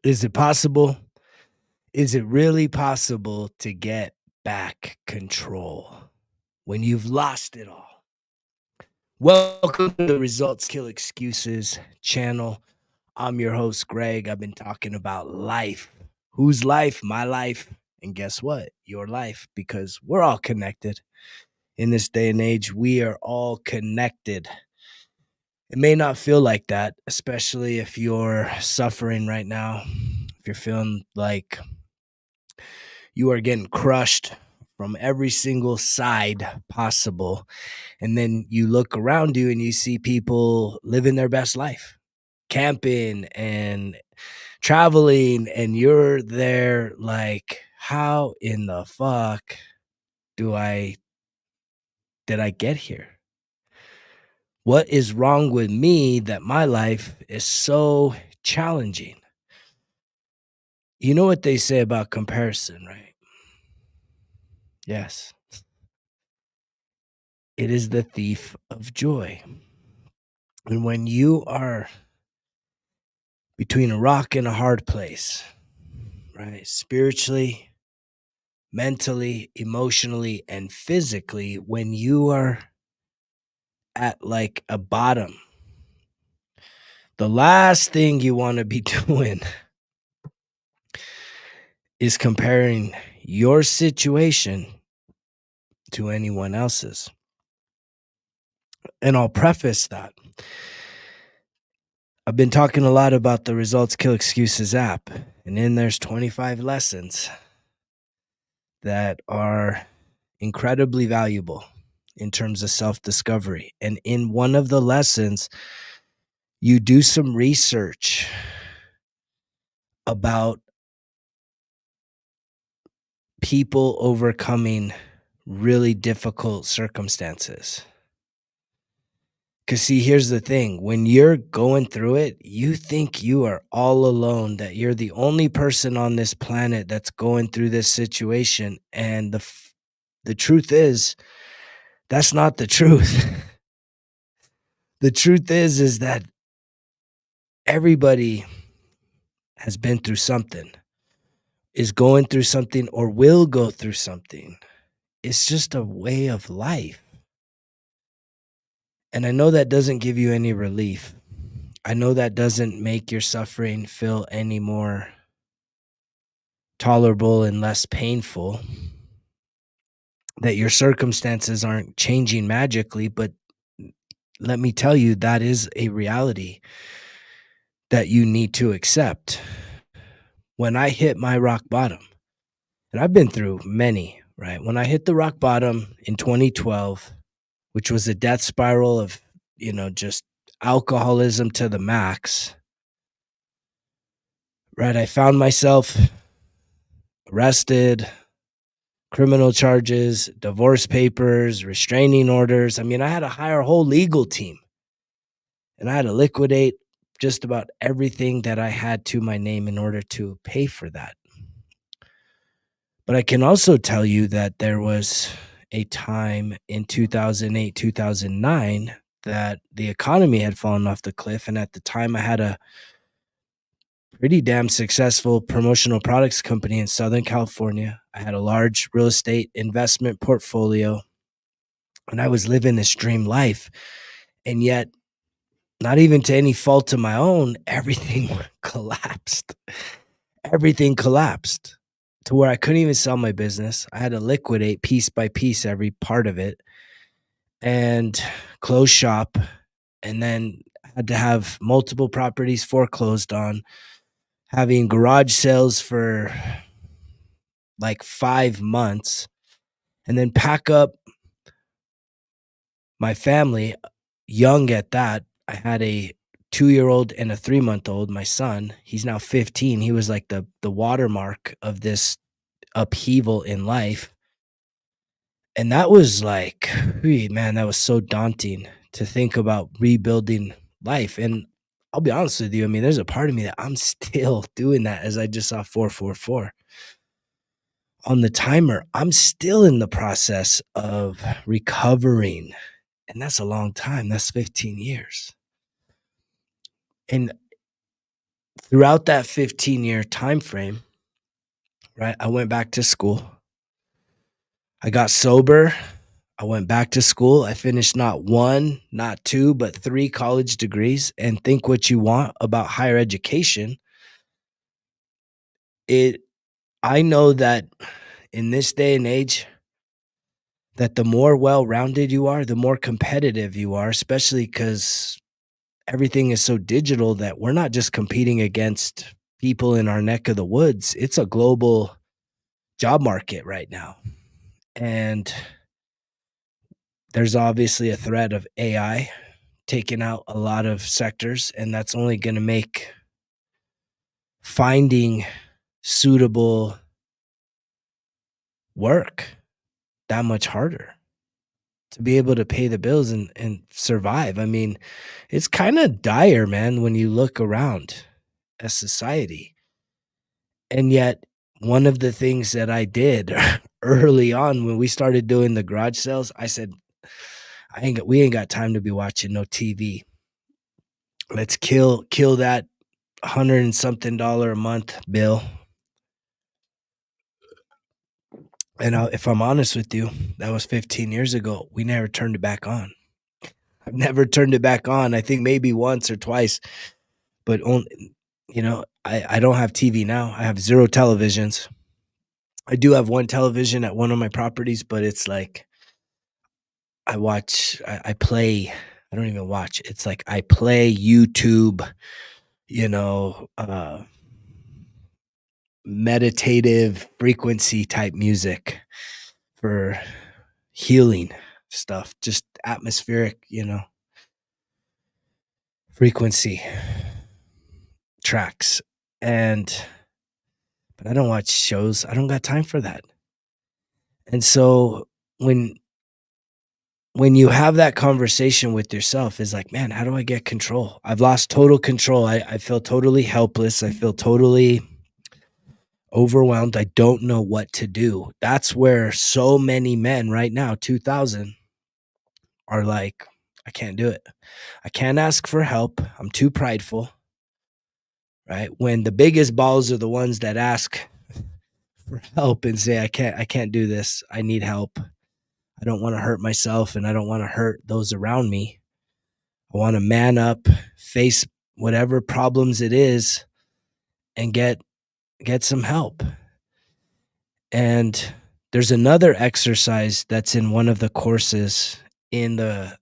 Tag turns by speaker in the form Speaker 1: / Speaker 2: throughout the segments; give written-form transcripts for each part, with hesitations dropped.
Speaker 1: Is it possible? Is it really possible to get back control when you've lost it all? Welcome to the Results Kill Excuses channel. I'm your host, Greg. I've been talking about life. Whose life? My life. And guess what? Your life, because we're all connected. In this day and age, we are all connected. It may not feel like that, especially if you're suffering right now, if you're feeling like you are getting crushed from every single side possible. And then you look around you and you see people living their best life, camping and traveling, and you're there like, how in the fuck do I did I get here? What is wrong with me that my life is so challenging? You know what they say about comparison, right? Yes. It is the thief of joy. And when you are between a rock and a hard place, right? Spiritually, mentally, emotionally, and physically, when you are at like a bottom, the last thing you want to be doing is comparing your situation to anyone else's. And I'll preface that. I've been talking a lot about the Results Kill Excuses app, and in there's 25 lessons that are incredibly valuable in terms of self-discovery. And in one of the lessons, you do some research about people overcoming really difficult circumstances. Because, see, here's the thing. When you're going through it, you think you are all alone, that you're the only person on this planet that's going through this situation. And the truth is, that's not the truth. The truth is that everybody has been through something, is going through something, or will go through something. It's just a way of life. And I know that doesn't give you any relief. I know that doesn't make your suffering feel any more tolerable and less painful, that your circumstances aren't changing magically, but let me tell you, that is a reality that you need to accept. When I hit my rock bottom, and I've been through many, right? When I hit the rock bottom in 2012, which was a death spiral of, just alcoholism to the max, right? I found myself arrested, criminal charges, divorce papers, restraining orders. I mean, I had to hire a whole legal team, and I had to liquidate just about everything that I had to my name in order to pay for that. But I can also tell you that there was a time in 2008, 2009 that the economy had fallen off the cliff. And at the time, I had a pretty damn successful promotional products company in Southern California. I had a large real estate investment portfolio, and I was living this dream life. And yet, not even to any fault of my own, everything collapsed. Everything collapsed to where I couldn't even sell my business. I had to liquidate piece by piece every part of it and close shop, and then had to have multiple properties foreclosed on, having garage sales for like 5 months, and then pack up my family, young at that. I had a 2-year-old and a 3-month-old. My son, he's now 15. He was like the watermark of this upheaval in life. And that was like, man, that was so daunting to think about rebuilding life. And I'll be honest with you, I mean, there's a part of me that I'm still doing that, as I just saw 444 on the timer. I'm still in the process of recovering. And that's a long time. That's 15 years. And throughout that 15-year time frame, right, I went back to school. I got sober. I went back to school. I finished not one, not two, but three college degrees. And think what you want about higher education. It I know that in this day and age, that the more well-rounded you are, the more competitive you are, especially because everything is so digital that we're not just competing against people in our neck of the woods. It's a global job market right now. And there's obviously a threat of AI taking out a lot of sectors, and that's only going to make finding suitable work that much harder to be able to pay the bills and survive. I mean, it's kind of dire, man, when you look around at society. And yet, one of the things that I did early on when we started doing the garage sales, I said, we ain't got time to be watching no TV. Let's kill that hundred and something dollar a month bill. And if I'm honest with you, that was 15 years ago. We never turned it back on. I've never turned it back on. I think maybe once or twice, but only, I don't have TV now. I have zero televisions. I do have one television at one of my properties, but it's like I play, I don't even watch. It's like I play YouTube, you know, meditative frequency type music for healing stuff, just atmospheric, frequency tracks. But I don't watch shows. I don't got time for that. And so when you have that conversation with yourself, is like, man, how do I get control? I've lost total control. I feel totally helpless. I feel totally overwhelmed. I don't know what to do. That's where so many men right now, 2000, are like, I can't do it. I can't ask for help. I'm too prideful. Right? When the biggest balls are the ones that ask for help and say, I can't do this. I need help. I don't want to hurt myself and I don't want to hurt those around me. I want to man up, face whatever problems it is, and get some help. And there's another exercise that's in one of the courses in the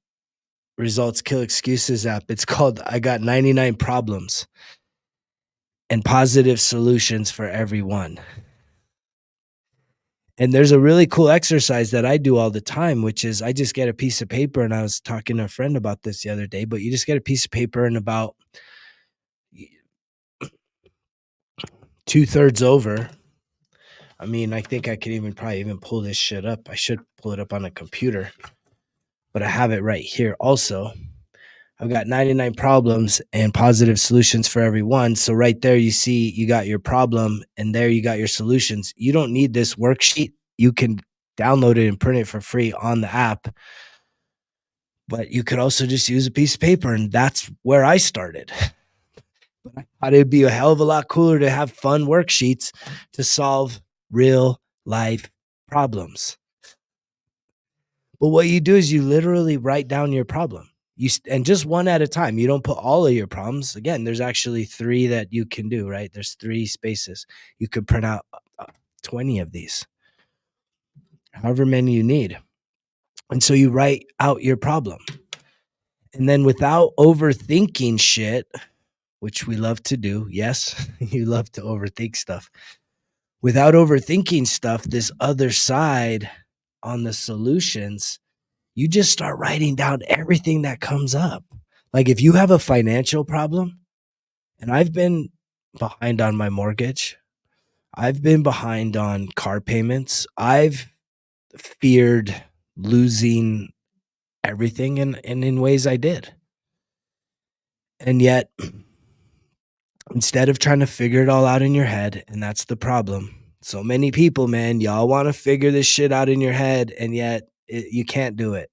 Speaker 1: Results Kill Excuses app. It's called I Got 99 Problems and Positive Solutions for Everyone. And there's a really cool exercise that I do all the time, which is I just get a piece of paper, and I was talking to a friend about this the other day, but you just get a piece of paper and about 2/3 over. I mean, I think I could probably even pull this shit up. I should pull it up on a computer, but I have it right here also. I've got 99 problems and positive solutions for everyone. So right there, you see you got your problem and there you got your solutions. You don't need this worksheet. You can download it and print it for free on the app. But you could also just use a piece of paper, and that's where I started. But I thought it'd be a hell of a lot cooler to have fun worksheets to solve real life problems. But what you do is you literally write down your problem. And just one at a time. You don't put all of your problems. Again, there's actually 3 that you can do, right? There's 3 spaces. You could print out 20 of these, however many you need. And so you write out your problem. And then without overthinking shit, which we love to do. Yes, you love to overthink stuff. Without overthinking stuff, this other side on the solutions, you just start writing down everything that comes up. Like if you have a financial problem, and I've been behind on my mortgage, I've been behind on car payments, I've feared losing everything and in ways I did. And yet, instead of trying to figure it all out in your head, and that's the problem. So many people, man, y'all want to figure this shit out in your head, and yet you can't do it.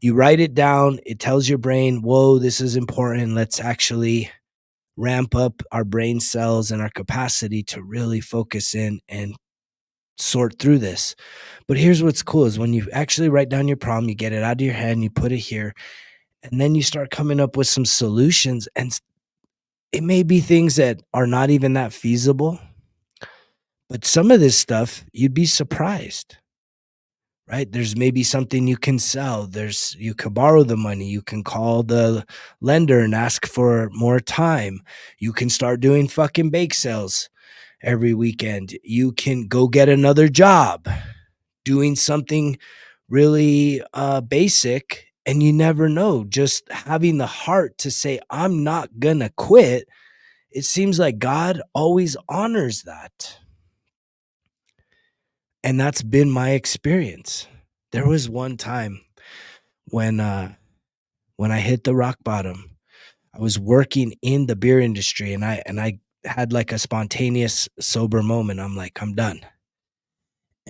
Speaker 1: You write it down. It tells your brain, whoa, this is important. Let's actually ramp up our brain cells and our capacity to really focus in and sort through this. But here's what's cool is when you actually write down your problem, you get it out of your head and you put it here, and then you start coming up with some solutions. And it may be things that are not even that feasible, but some of this stuff you'd be surprised. Right? There's maybe something you can sell. You could borrow the money. You can call the lender and ask for more time. You can start doing fucking bake sales every weekend. You can go get another job doing something really basic. And you never know. Just having the heart to say, I'm not going to quit. It seems like God always honors that. And that's been my experience. There was one time when I hit the rock bottom. I was working in the beer industry and I had like a spontaneous sober moment. I'm like, I'm done.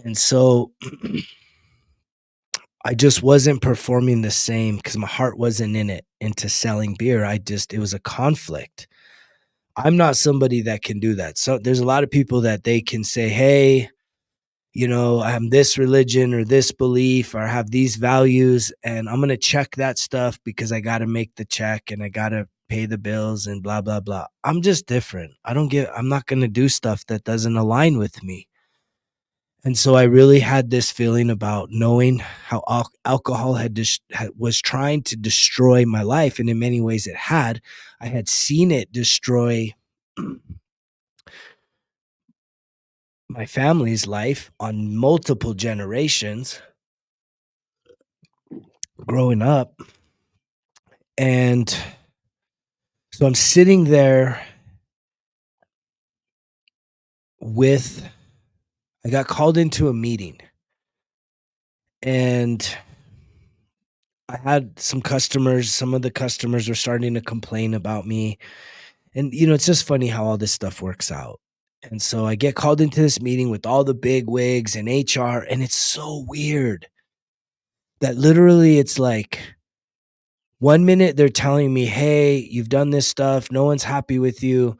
Speaker 1: And so I just wasn't performing the same because my heart wasn't in it into selling beer. It was a conflict. I'm not somebody that can do that. So there's a lot of people that they can say, hey, I'm this religion or this belief or have these values, and I'm going to check that stuff because I got to make the check and I got to pay the bills and blah, blah, blah. I'm just different. I'm not going to do stuff that doesn't align with me. And so I really had this feeling about knowing how alcohol was trying to destroy my life. And in many ways it had. I had seen it destroy my family's life on multiple generations growing up. And so I'm sitting there I got called into a meeting and I had some of the customers were starting to complain about me. And, it's just funny how all this stuff works out. And so I get called into this meeting with all the big wigs and HR, and it's so weird that literally it's like 1 minute they're telling me, hey, you've done this stuff. No one's happy with you.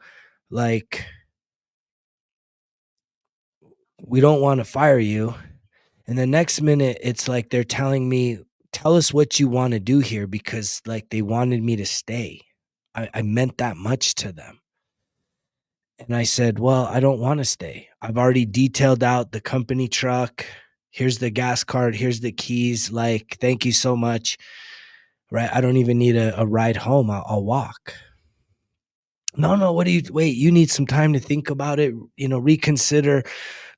Speaker 1: Like, we don't want to fire you. And the next minute, it's like they're telling me, tell us what you want to do here because like they wanted me to stay. I meant that much to them. And I said, well, I don't want to stay. I've already detailed out the company truck. Here's the gas card. Here's the keys. Like, thank you so much. Right. I don't even need a ride home. I'll walk. No, wait, you need some time to think about it, reconsider,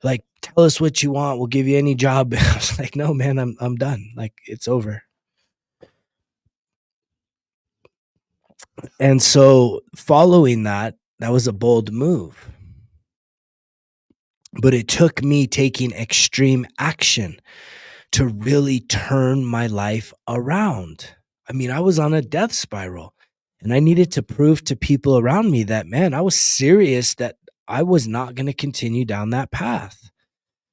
Speaker 1: like, tell us what you want. We'll give you any job. I was like, no, man, I'm done. Like, it's over. And so following that was a bold move, but it took me taking extreme action to really turn my life around. I mean, I was on a death spiral and I needed to prove to people around me that, man, I was serious, that I was not going to continue down that path.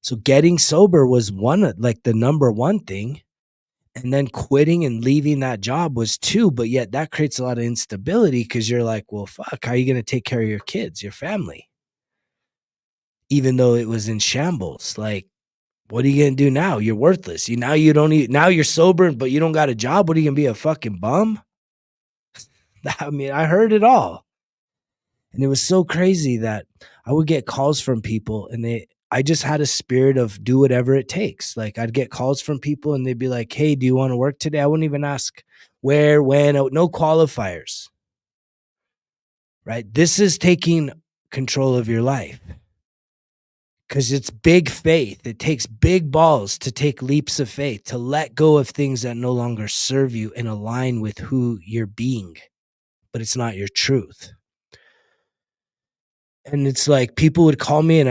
Speaker 1: So getting sober was the number one thing. And then quitting and leaving that job was two, but yet that creates a lot of instability because you're like, well, fuck, how are you going to take care of your kids, your family? Even though it was in shambles, like, what are you going to do now? You're worthless. Now you're sober, but you don't got a job. What are you going to be, a fucking bum? I mean, I heard it all. And it was so crazy that I would get calls from people and I just had a spirit of do whatever it takes. Like I'd get calls from people and they'd be like, hey, do you want to work today? I wouldn't even ask where, when, no qualifiers, right? This is taking control of your life because it's big faith. It takes big balls to take leaps of faith, to let go of things that no longer serve you and align with who you're being, but it's not your truth. And it's like people would call me and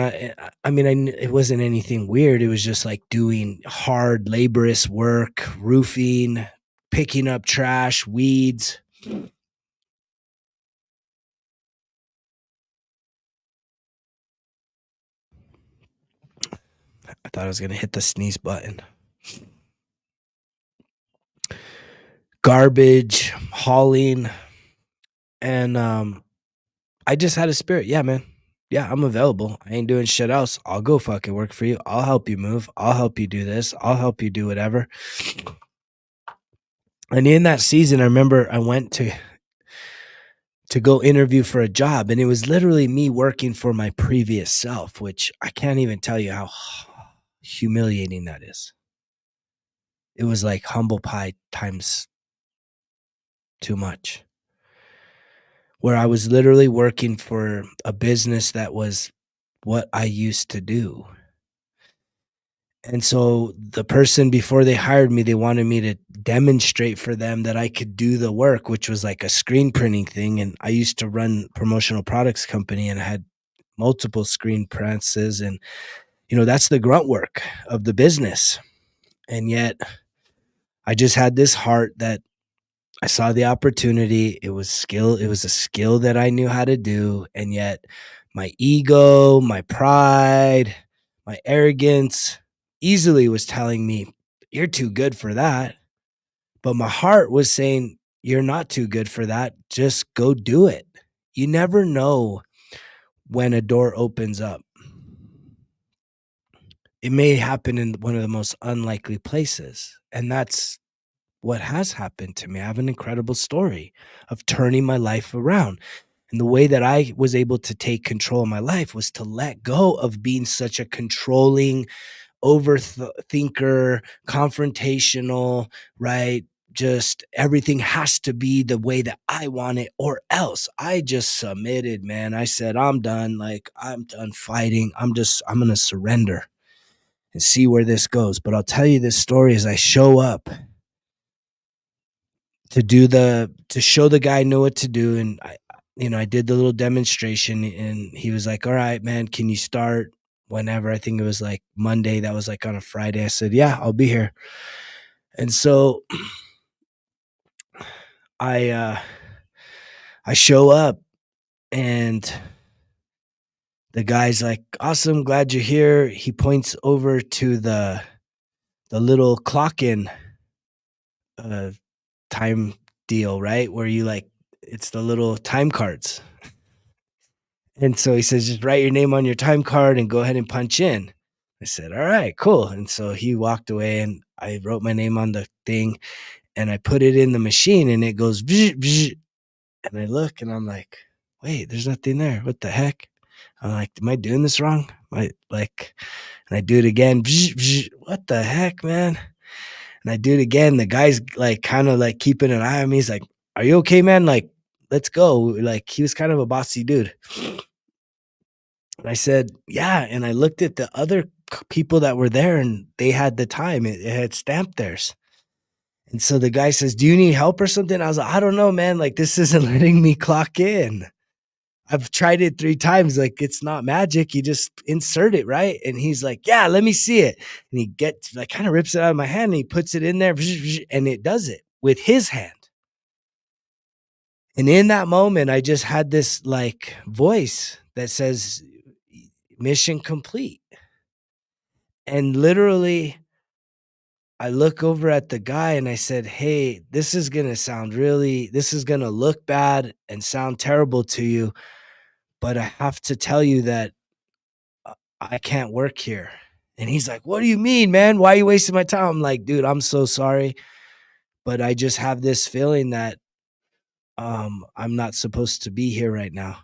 Speaker 1: it wasn't anything weird. It was just like doing hard, laborious work, roofing, picking up trash, weeds. I thought I was going to hit the sneeze button. Garbage, hauling. And I just had a spirit. Yeah, man. Yeah, I'm available. I ain't doing shit else. I'll go fucking work for you. I'll help you move. I'll help you do this. I'll help you do whatever. And in that season, I remember I went to go interview for a job, and it was literally me working for my previous self, which I can't even tell you how humiliating that is. It was like humble pie times too much, where I was literally working for a business that was what I used to do. And so the person before they hired me, they wanted me to demonstrate for them that I could do the work, which was like a screen printing thing. And I used to run promotional products company and I had multiple screen presses. And, that's the grunt work of the business. And yet I just had this heart that I saw the opportunity. It was skill. It was a skill that I knew how to do. And yet my ego, my pride, my arrogance easily was telling me, you're too good for that. But my heart was saying, you're not too good for that. Just go do it. You never know when a door opens up. It may happen in one of the most unlikely places. And that's what has happened to me. I have an incredible story of turning my life around. And the way that I was able to take control of my life was to let go of being such a controlling, overthinker, confrontational, right? Just everything has to be the way that I want it, or else. I just submitted, man. I said, I'm done. Like, I'm done fighting. I'm going to surrender and see where this goes. But I'll tell you this story as I show up to show the guy I know what to do. And I did the little demonstration and he was like, all right, man, can you start whenever? I think it was like Monday. That was like on a Friday. I said, yeah, I'll be here. And so I I show up and the guy's like, awesome, glad you're here. He points over to the little clock in uh time deal, right? Where you like it's the little time cards. And so he says, just write your name on your time card and go ahead and punch in. I said, all right, cool. And so he walked away and I wrote my name on the thing and I put it in the machine and it goes, bzz, bzz. And I look and I'm like, wait, there's nothing there. What the heck? I'm like, am I doing this wrong? And I do it again. Bzz, bzz. What the heck, man? And I do it again. The guy's like kind of like keeping an eye on me. He's like, are you okay, man? Like, let's go. Like, he was kind of a bossy dude. And I said, yeah. And I looked at the other people that were there and they had the time. It had stamped theirs. And so the guy says, do you need help or something? I was like, I don't know, man. Like, this isn't letting me clock in. I've tried it 3 times. Like, it's not magic. You just insert it, right? And he's like, yeah, let me see it. And he gets like kind of rips it out of my hand and he puts it in there and it does it with his hand. And in that moment, I just had this like voice that says, mission complete. And literally, I look over at the guy and I said, hey, this is going to look bad and sound terrible to you, but I have to tell you that I can't work here. And he's like, what do you mean, man? Why are you wasting my time? I'm like, dude, I'm so sorry. But I just have this feeling that I'm not supposed to be here right now.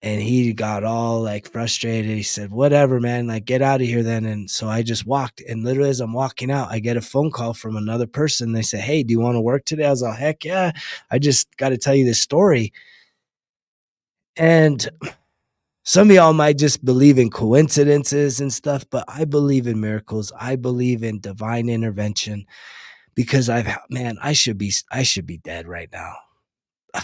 Speaker 1: And he got all like frustrated. He said, whatever, man, like get out of here then. And so I just walked. And literally as I'm walking out, I get a phone call from another person. They say, hey, do you want to work today? I was like, heck yeah. I just got to tell you this story. And some of y'all might just believe in coincidences and stuff, but I believe in miracles. I believe in divine intervention because I should be dead right now.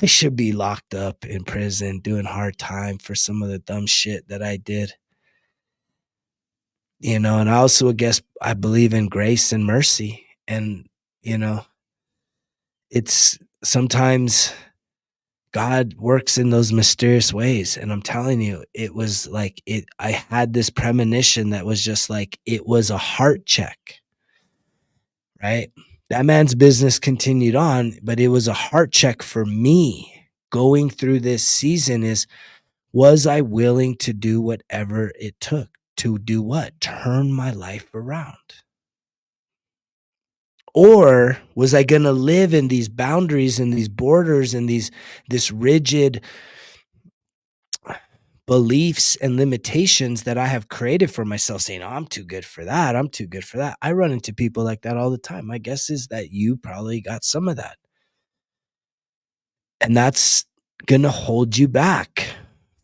Speaker 1: I should be locked up in prison doing hard time for some of the dumb shit that I did. And I also guess I believe in grace and mercy. And, it's sometimes God works in those mysterious ways. And I'm telling you, it was like I had this premonition that was just like, it was a heart check, right? That man's business continued on, but it was a heart check for me. going through this season is, was I willing to do whatever it took to do what? Turn my life around. Or was I gonna live in these boundaries and these borders and this rigid beliefs and limitations that I have created for myself, saying, "Oh, I'm too good for that. I'm too good for that." I run into people like that all the time. My guess is that you probably got some of that. And that's gonna hold you back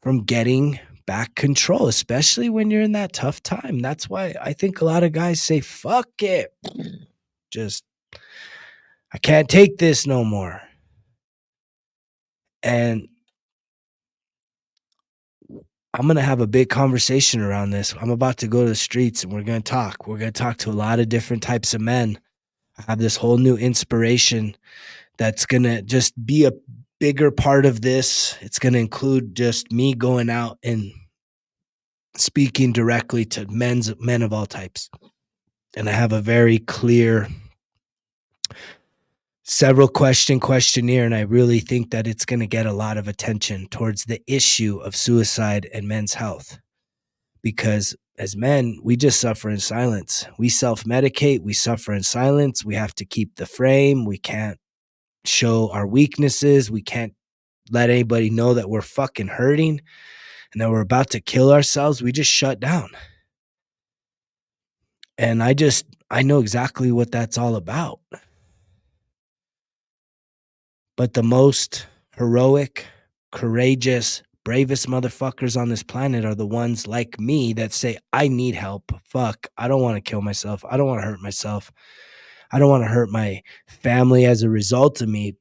Speaker 1: from getting back control, especially when you're in that tough time. That's why I think a lot of guys say, "Fuck it. Just I can't take this no more." And I'm gonna have a big conversation around this. I'm about to go to the streets and we're gonna talk. We're gonna talk to a lot of different types of men. I have this whole new inspiration that's gonna just be a bigger part of this. It's gonna include just me going out and speaking directly to men of all types. And I have a very clear several question questionnaire, and I really think that it's going to get a lot of attention towards the issue of suicide and men's health, because as men we just suffer in silence. We self-medicate, we suffer in silence, we have to keep the frame, we can't show our weaknesses, we can't let anybody know that we're fucking hurting and that we're about to kill ourselves. We just shut down. And I know exactly what that's all about. But the most heroic, courageous, bravest motherfuckers on this planet are the ones like me that say, I need help. Fuck, I don't want to kill myself. I don't want to hurt myself. I don't want to hurt my family as a result of me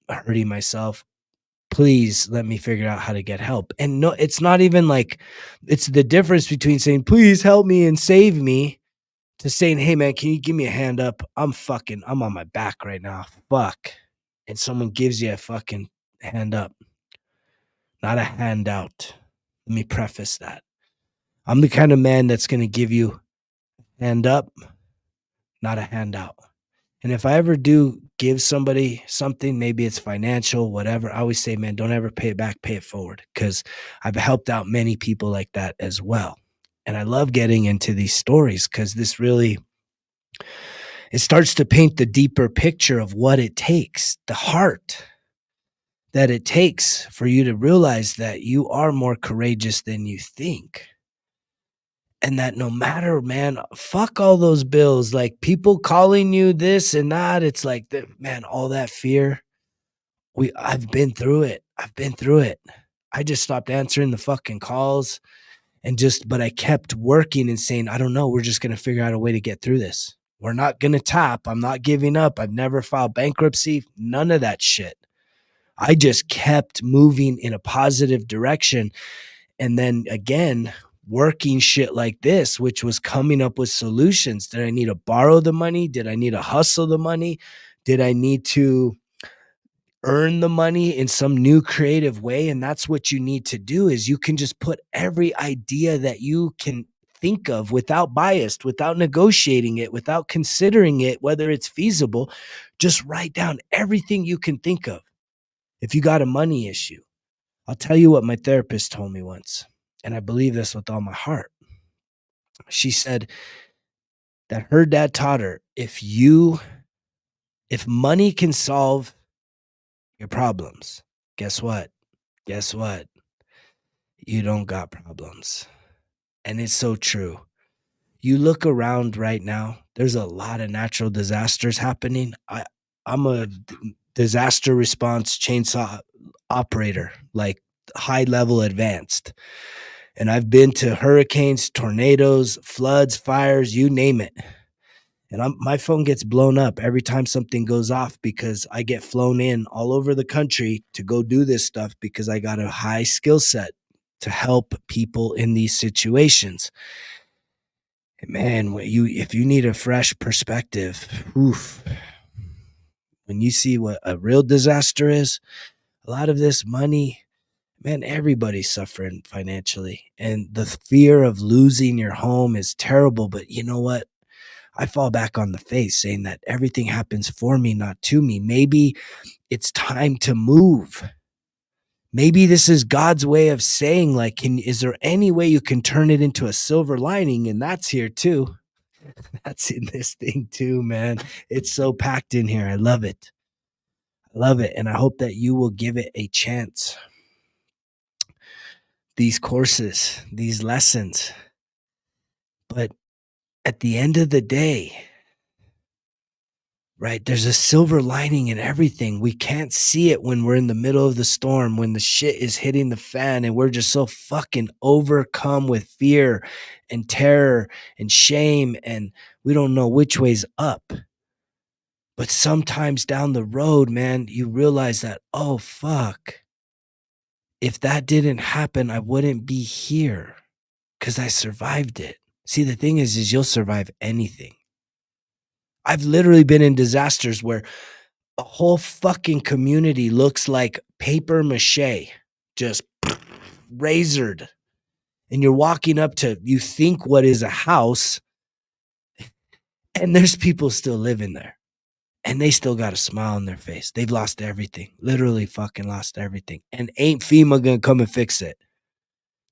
Speaker 1: hurting myself. Please let me figure out how to get help. And no, it's not even like, it's the difference between saying, please help me and save me, to saying, hey man, can you give me a hand up? I'm on my back right now. Fuck. And someone gives you a fucking hand up, not a handout. Let me preface that. I'm the kind of man that's going to give you hand up, not a handout. And if I ever do give somebody something, maybe it's financial, whatever, I always say, man, don't ever pay it back, pay it forward. Because I've helped out many people like that as well. And I love getting into these stories because this really, it starts to paint the deeper picture of what it takes, the heart that it takes for you to realize that you are more courageous than you think. And that no matter, man, fuck all those bills, like people calling you this and that. It's like, man, all that fear. I've been through it. I've been through it. I just stopped answering the fucking calls but I kept working and saying, I don't know. We're just going to figure out a way to get through this. We're not going to tap. I'm not giving up. I've never filed bankruptcy. None of that shit. I just kept moving in a positive direction. And then again, working shit like this, which was coming up with solutions. Did I need to borrow the money? Did I need to hustle the money? Did I need to earn the money in some new creative way? And that's what you need to do, is you can just put every idea that you can think of without bias, without negotiating it, without considering it, whether it's feasible. Just write down everything you can think of. If you got a money issue, I'll tell you what my therapist told me once, and I believe this with all my heart. She said that her dad taught her, if money can solve your problems, guess what? Guess what? You don't got problems. And it's so true. You look around right now, there's a lot of natural disasters happening. I'm a disaster response chainsaw operator, like high level advanced. And I've been to hurricanes, tornadoes, floods, fires, you name it. And my phone gets blown up every time something goes off, because I get flown in all over the country to go do this stuff, because I got a high skill set to help people in these situations. And man, if you need a fresh perspective, oof, when you see what a real disaster is, a lot of this money, man, everybody's suffering financially. And the fear of losing your home is terrible. But you know what? I fall back on the faith, saying that everything happens for me, not to me. Maybe it's time to move. Maybe this is God's way of saying, like, is there any way you can turn it into a silver lining? And that's here too. That's in this thing too, man. It's so packed in here. I love it. I love it. And I hope that you will give it a chance. These courses, these lessons. But at the end of the day, right, there's a silver lining in everything. We can't see it when we're in the middle of the storm, when the shit is hitting the fan and we're just so fucking overcome with fear and terror and shame and we don't know which way's up. But sometimes down the road, man, you realize that, oh, fuck, if that didn't happen, I wouldn't be here because I survived it. See, the thing is you'll survive anything. I've literally been in disasters where a whole fucking community looks like paper mache, just razored. And you're walking up to, you think what is a house, and there's people still living there. And they still got a smile on their face. They've lost everything. Literally fucking lost everything. And ain't FEMA gonna come and fix it.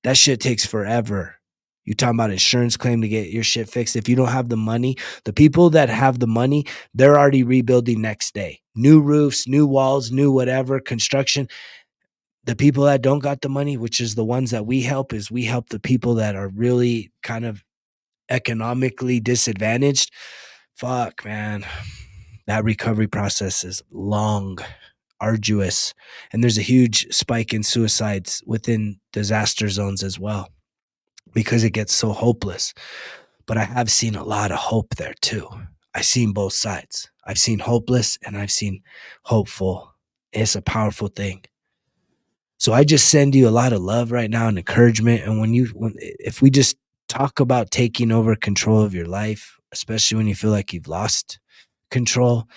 Speaker 1: That shit takes forever. You talking about insurance claim to get your shit fixed. If you don't have the money, the people that have the money, they're already rebuilding next day. New roofs, new walls, new whatever, construction. The people that don't got the money, which is the ones that we help, is we help the people that are really kind of economically disadvantaged. Fuck, man. That recovery process is long, arduous, and there's a huge spike in suicides within disaster zones as well because it gets so hopeless. But I have seen a lot of hope there too. I've seen both sides. I've seen hopeless and I've seen hopeful. It's a powerful thing. So I just send you a lot of love right now and encouragement. And if we just talk about taking over control of your life, especially when you feel like you've lost control,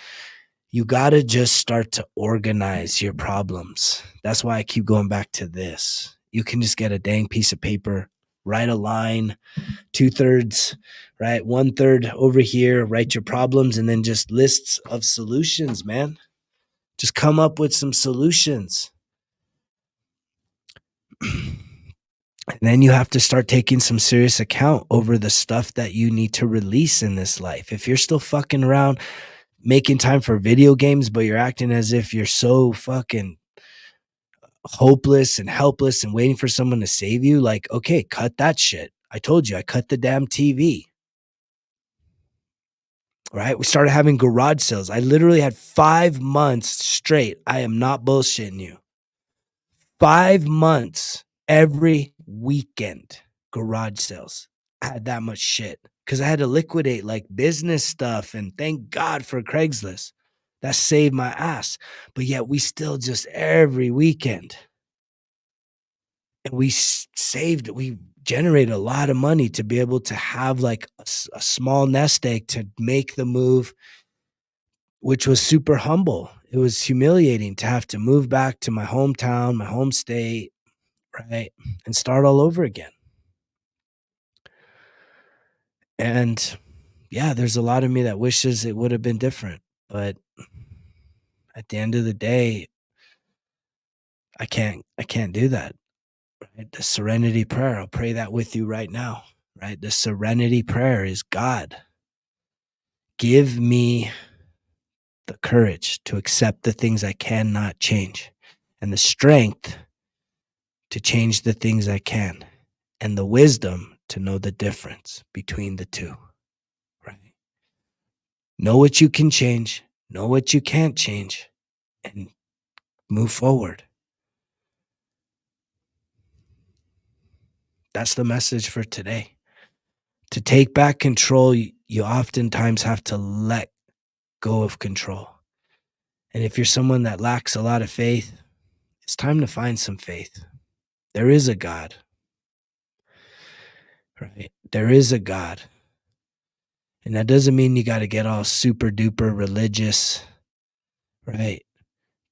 Speaker 1: you got to just start to organize your problems. That's why I keep going back to this. You can just get a dang piece of paper, write a line, 2/3, right? 1/3 over here, write your problems, and then just lists of solutions, man. Just come up with some solutions. And then you have to start taking some serious account over the stuff that you need to release in this life. If you're still fucking around making time for video games, but you're acting as if you're so fucking hopeless and helpless and waiting for someone to save you, like, okay, cut that shit. I told you, I cut the damn TV. Right? We started having garage sales. I literally had 5 months straight. I am not bullshitting you. 5 months every weekend, garage sales. I had that much shit because I had to liquidate like business stuff. And thank God for Craigslist. That saved my ass. But yet we still just every weekend. And we generated a lot of money to be able to have like a small nest egg to make the move, which was super humble. It was humiliating to have to move back to my hometown, my home state, right? And start all over again. And yeah, there's a lot of me that wishes it would have been different. But at the end of the day, I can't do that. Right? The serenity prayer, I'll pray that with you right now. Right? The serenity prayer is, God, give me the courage to accept the things I cannot change and the strength to change the things I can and the wisdom to know the difference between the two. Right? Know what you can change, know what you can't change, and move forward. That's the message for today. To take back control, you oftentimes have to let go of control. And if you're someone that lacks a lot of faith, it's time to find some faith. There is a God. Right? There is a God. And that doesn't mean you got to get all super duper religious, right?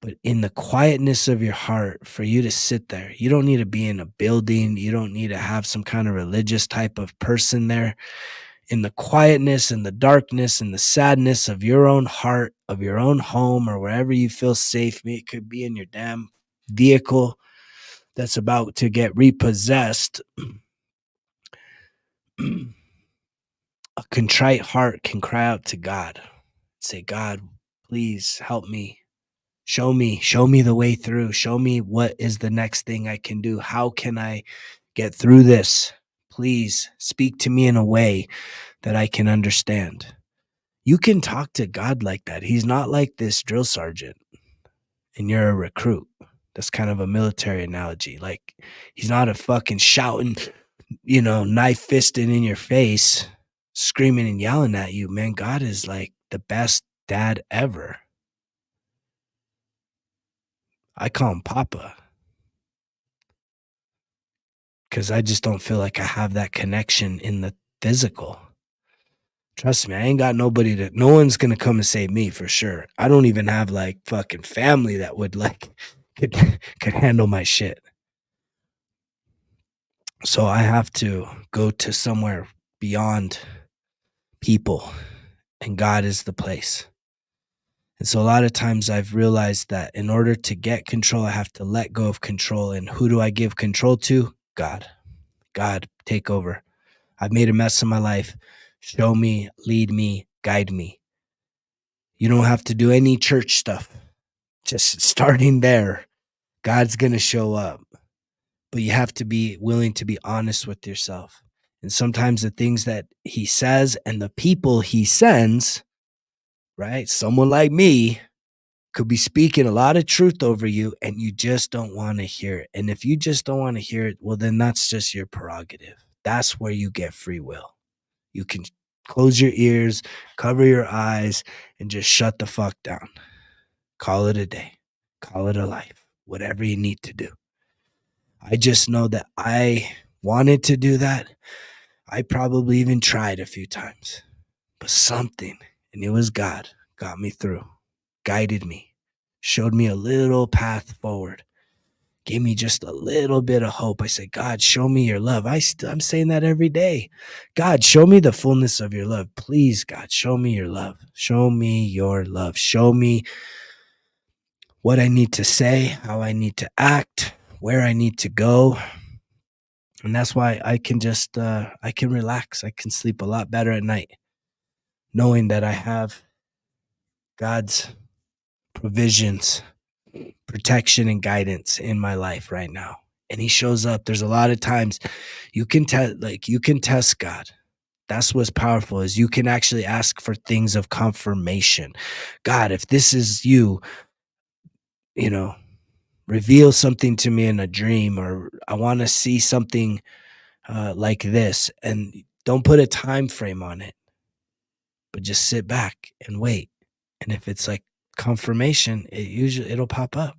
Speaker 1: But in the quietness of your heart, for you to sit there, you don't need to be in a building. You don't need to have some kind of religious type of person there. In the quietness and the darkness and the sadness of your own heart, of your own home, or wherever you feel safe, it could be in your damn vehicle, that's about to get repossessed, a contrite heart can cry out to God. Say, God, please help me. Show me the way through. Show me what is the next thing I can do. How can I get through this? Please speak to me in a way that I can understand. You can talk to God like that. He's not like this drill sergeant and you're a recruit. That's kind of a military analogy. Like, he's not a fucking shouting, knife fisted in your face, screaming and yelling at you. Man, God is like the best dad ever. I call him Papa because I just don't feel like I have that connection in the physical. Trust me, I ain't got nobody no one's gonna come and save me for sure. I don't even have like fucking family that would like could could handle my shit. So I have to go to somewhere beyond people, and God is the place. And so a lot of times I've realized that in order to get control, I have to let go of control. And who do I give control to? God. God, take over. I've made a mess of my life. Show me, lead me, guide me. You don't have to do any church stuff. Just starting there, God's going to show up. But you have to be willing to be honest with yourself. And sometimes the things that he says and the people he sends, right? Someone like me could be speaking a lot of truth over you and you just don't want to hear it. And if you just don't want to hear it, well, then that's just your prerogative. That's where you get free will. You can close your ears, cover your eyes, and just shut the fuck down. Call it a day. Call it a life. Whatever you need to do. I just know that I wanted to do that. I probably even tried a few times. But something, and it was God, got me through, guided me, showed me a little path forward, gave me just a little bit of hope. I said, God, show me your love. I'm saying that every day. God, show me the fullness of your love. Please, God, show me your love. Show me your love. Show me what I need to say, how I need to act, where I need to go. And that's why I can just, I can relax. I can sleep a lot better at night, knowing that I have God's provisions, protection, and guidance in my life right now. And he shows up. There's a lot of times you can test God. That's what's powerful is you can actually ask for things of confirmation. God, if this is you, reveal something to me in a dream, or I want to see something like this. And don't put a time frame on it, but just sit back and wait. And if it's like confirmation, it'll pop up.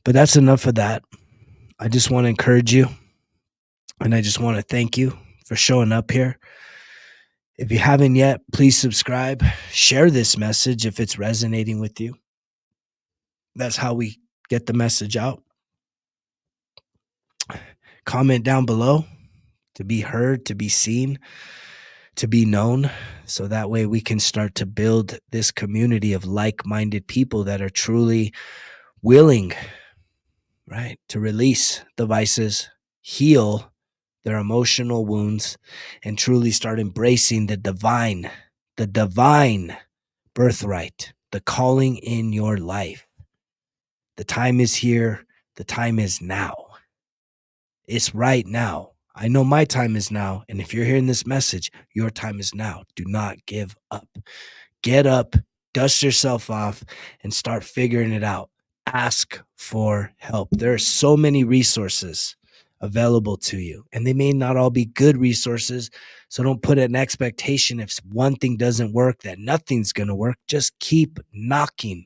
Speaker 1: But that's enough of that. I just want to encourage you, and I just want to thank you for showing up here. If you haven't yet, please subscribe. Share this message if it's resonating with you. That's how we get the message out. Comment down below to be heard, to be seen, to be known, so that way we can start to build this community of like-minded people that are truly willing, right, to release the vices, heal their emotional wounds, and truly start embracing the divine birthright, the calling in your life. The time is here. The time is now. It's right now. I know my time is now. And if you're hearing this message, your time is now. Do not give up. Get up, dust yourself off, and start figuring it out. Ask for help. There are so many resources available to you, and they may not all be good resources. So don't put an expectation if one thing doesn't work that nothing's going to work. Just keep knocking.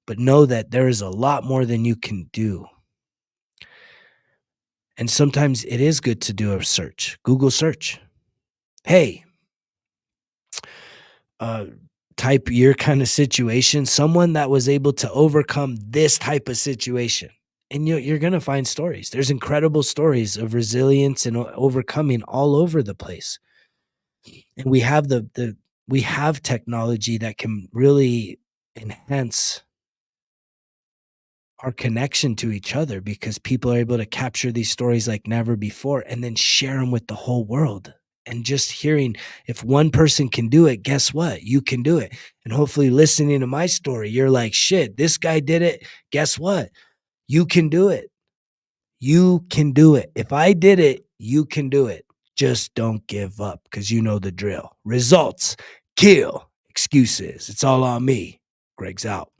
Speaker 1: But know that there is a lot more than you can do. And sometimes it is good to do a search, Google search. Hey, type your kind of situation, someone that was able to overcome this type of situation. And you're going to find stories. There's incredible stories of resilience and overcoming all over the place. And we have we have technology that can really enhance our connection to each other because people are able to capture these stories like never before and then share them with the whole world. And just hearing if one person can do it, guess what? You can do it. And hopefully, listening to my story, you're like, shit, this guy did it. Guess what? You can do it. You can do it. If I did it, you can do it. Just don't give up because you know the drill. Results kill excuses. It's all on me. Greg's out.